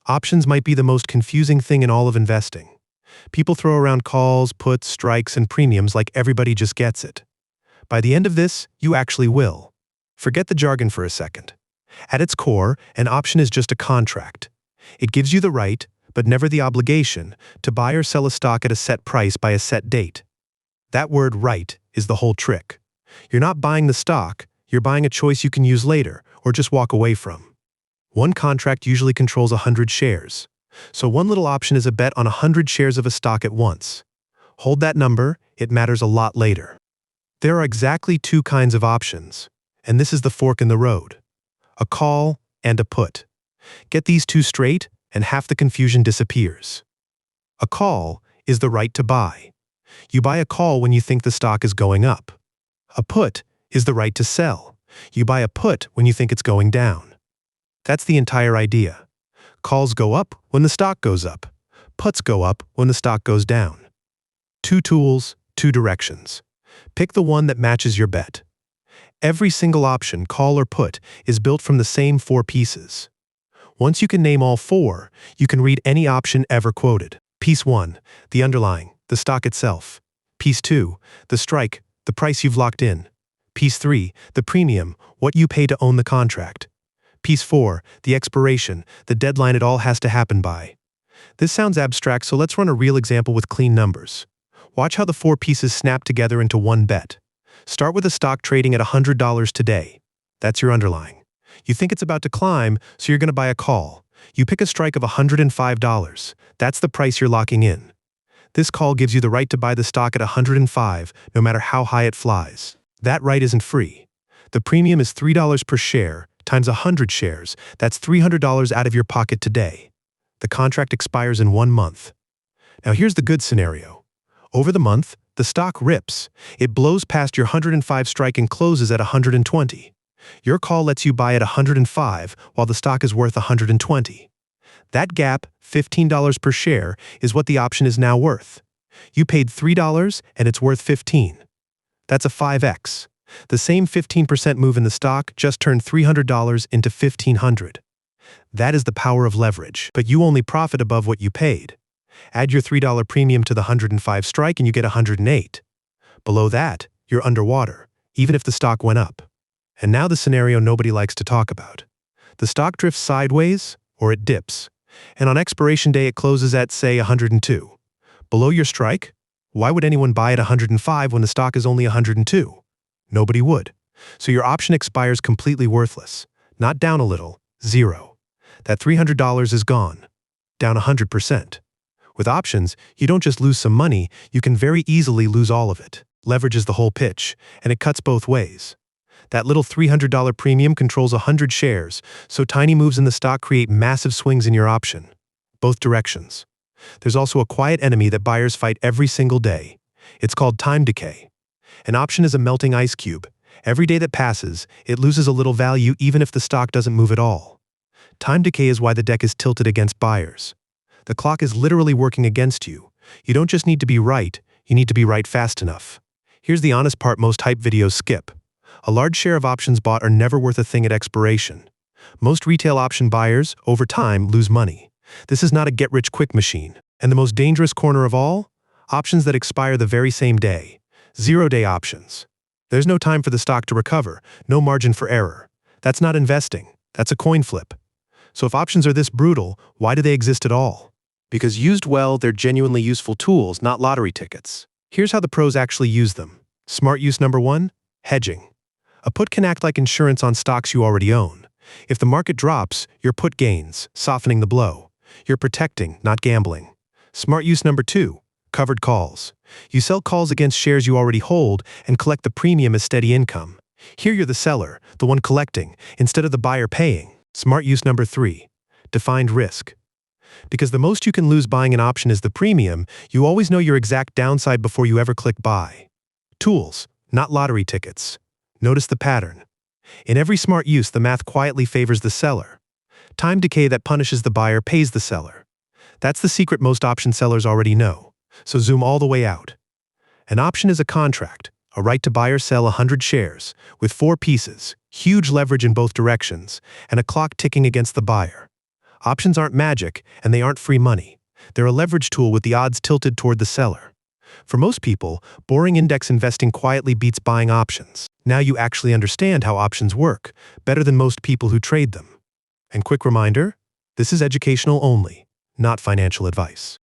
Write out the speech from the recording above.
Options might be the most confusing thing in all of investing. People throw around calls, puts, strikes, and premiums like everybody just gets it. By the end of this, you actually will. Forget the jargon for a second. At its core, an option is just a contract. It gives you the right, but never the obligation, to buy or sell a stock at a set price by a set date. That word "right" is the whole trick. You're not buying the stock, you're buying a choice you can use later, or just walk away from. One contract usually controls 100 shares. So one little option is a bet on 100 shares of a stock at once. Hold that number, it matters a lot later. There are exactly two kinds of options, and this is the fork in the road. A call and a put. Get these two straight, and half the confusion disappears. A call is the right to buy. You buy a call when you think the stock is going up. A put is the right to sell. You buy a put when you think it's going down. That's the entire idea. Calls go up when the stock goes up. Puts go up when the stock goes down. Two tools, two directions. Pick the one that matches your bet. Every single option, call or put, is built from the same 4 pieces. Once you can name all 4, you can read any option ever quoted. Piece 1, the underlying, the stock itself. Piece 2, the strike, the price you've locked in. Piece 3, the premium, what you pay to own the contract. Piece 4, the expiration, the deadline it all has to happen by. This sounds abstract, so let's run a real example with clean numbers. Watch how the 4 pieces snap together into one bet. Start with a stock trading at $100 today. That's your underlying. You think it's about to climb, so you're going to buy a call. You pick a strike of $105. That's the price you're locking in. This call gives you the right to buy the stock at $105, no matter how high it flies. That right isn't free. The premium is $3 per share, times 100 shares. That's $300 out of your pocket today. The contract expires in 1 month. Now here's the good scenario. Over the month, the stock rips. It blows past your 105 strike and closes at 120. Your call lets you buy at 105 while the stock is worth 120. That gap, $15 per share, is what the option is now worth. You paid $3 and it's worth $15. That's a 5x. The same 15% move in the stock just turned $300 into $1,500. That is the power of leverage, but you only profit above what you paid. Add your $3 premium to the 105 strike and you get 108. Below that, you're underwater, even if the stock went up. And now the scenario nobody likes to talk about. The stock drifts sideways, or it dips, and on expiration day it closes at, say, 102. Below your strike? Why would anyone buy at 105 when the stock is only 102? Nobody would. So your option expires completely worthless. Not down a little, zero. That $300 is gone. Down 100%. With options, you don't just lose some money, you can very easily lose all of it. Leverage is the whole pitch, and it cuts both ways. That little $300 premium controls 100 shares, so tiny moves in the stock create massive swings in your option. Both directions. There's also a quiet enemy that buyers fight every single day. It's called time decay. An option is a melting ice cube. Every day that passes, it loses a little value even if the stock doesn't move at all. Time decay is why the deck is tilted against buyers. The clock is literally working against you. You don't just need to be right, you need to be right fast enough. Here's the honest part most hype videos skip. A large share of options bought are never worth a thing at expiration. Most retail option buyers, over time, lose money. This is not a get-rich-quick machine. And the most dangerous corner of all? Options that expire the very same day. Zero-day options. There's no time for the stock to recover, no margin for error. That's not investing. That's a coin flip. So if options are this brutal, why do they exist at all? Because used well, they're genuinely useful tools, not lottery tickets. Here's how the pros actually use them. Smart use number 1, hedging. A put can act like insurance on stocks you already own. If the market drops, your put gains, softening the blow. You're protecting, not gambling. Smart use number 2, covered calls. You sell calls against shares you already hold and collect the premium as steady income. Here you're the seller, the one collecting, instead of the buyer paying. Smart use number 3, defined risk. Because the most you can lose buying an option is the premium, you always know your exact downside before you ever click buy. Tools, not lottery tickets. Notice the pattern. In every smart use, the math quietly favors the seller. Time decay that punishes the buyer pays the seller. That's the secret most option sellers already know. So zoom all the way out. An option is a contract, a right to buy or sell 100 shares, with 4 pieces, huge leverage in both directions, and a clock ticking against the buyer. Options aren't magic, and they aren't free money. They're a leverage tool with the odds tilted toward the seller. For most people, boring index investing quietly beats buying options. Now you actually understand how options work, better than most people who trade them. And quick reminder, this is educational only, not financial advice.